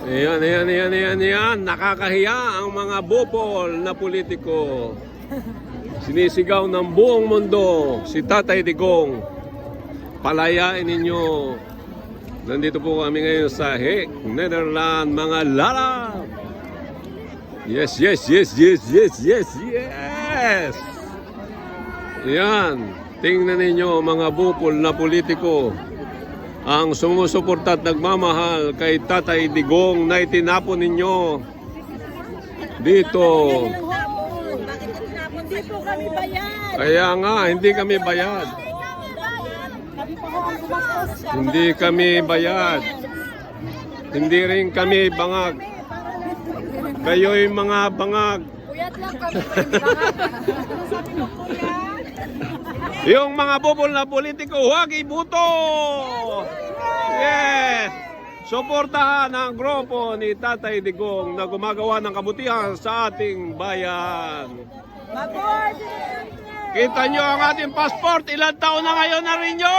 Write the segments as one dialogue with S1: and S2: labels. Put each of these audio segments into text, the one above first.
S1: Ayan. Nakakahiya ang mga bupol na politiko. Sinisigaw ng buong mundo si Tatay Digong. Palayain ninyo. Nandito po kami ngayon sa Hague, Netherlands, mga lalab. Yes. Yan. Tingnan ninyo mga bupol na politiko. Ang sumusuporta at nagmamahal kay Tatay Digong na itinapon ninyo dito.
S2: Hindi po kami bayad.
S1: Kaya nga, hindi kami bayad. Hindi kami bayad. Hindi rin kami bangag. Kayo'y mga bangag.
S2: Puyat lang kami, hindi bangag.
S1: Yung mga bubol na politiko, huwag ibuto! Yes! Suportahan ang grupo ni Tatay Digong na gumagawa ng kabutihan sa ating bayan. Kita nyo ang ating passport. Ilang taon na ngayon na rin nyo?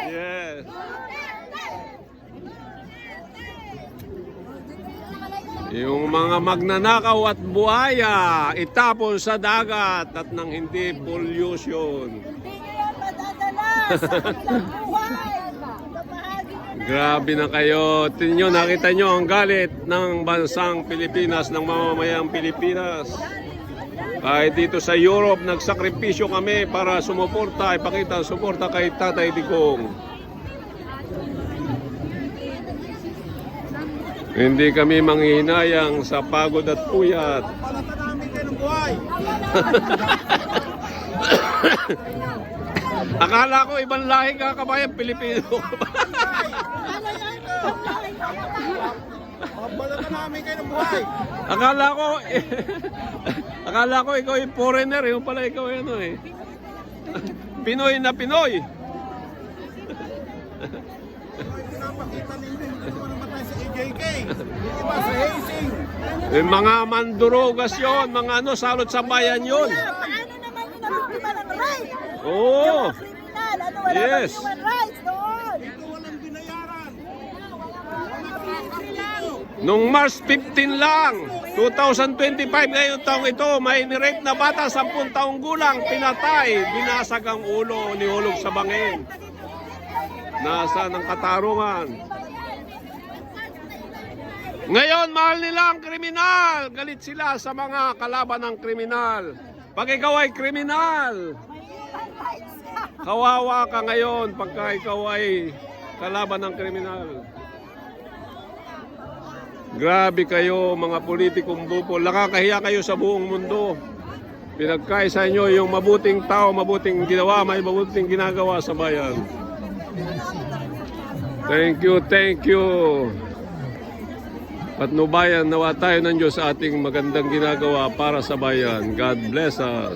S1: Yes. Yung mga magnanakaw at buhaya, itapon sa dagat at nang hindi pollution.
S2: Hindi nyo madadala sa kanilang buhay.
S1: Grabe na kayo. Tingnan nyo, nakita nyo ang galit ng bansang Pilipinas, ng mamamayang Pilipinas. Kahit dito sa Europe, nagsakripisyo kami para sumuporta, ipakita ang suporta kay Tatay Digong. Hindi kami manghihinayang sa pagod at puyat. Akala ko ibang lahi ka kabayan, Pilipino.
S3: namin kayo ng buhay.
S1: Akala ko ikaw yung foreigner, yung pala ikaw ano eh. Pinoy na Pinoy.
S3: Pinapakita ninyo yung namatay sa AJK. Diba sa hazing?
S1: Yung mga mandurugas yun, mga ano, salot sa bayan yun.
S2: Paano naman yung nabiktima ng rights?
S1: Oo.
S2: Yung kriminal, ano, wala
S1: Yes.
S2: bang human rights doon?
S3: Ito walang binayaran.
S1: Nung March 15 lang, 2025 ngayon taong ito, may nirape na bata, 10 taong gulang, pinatay, binasag ang ulo, nihulog sa bangin. Nasa ng katarungan. Ngayon, mahal nila ang kriminal. Galit sila sa mga kalaban ng kriminal. Pag ikaw ay kriminal, kawawa ka ngayon pagka ikaw ay kalaban ng kriminal. Grabe kayo mga politikong bupol. Nakakahiya kayo sa buong mundo. Pinagkaisa nyo yung mabuting tao, mabuting ginawa, may mabuting ginagawa sa bayan. Thank you. Patnubayan, nawa tayo ng Diyos sa ating magandang ginagawa para sa bayan. God bless us.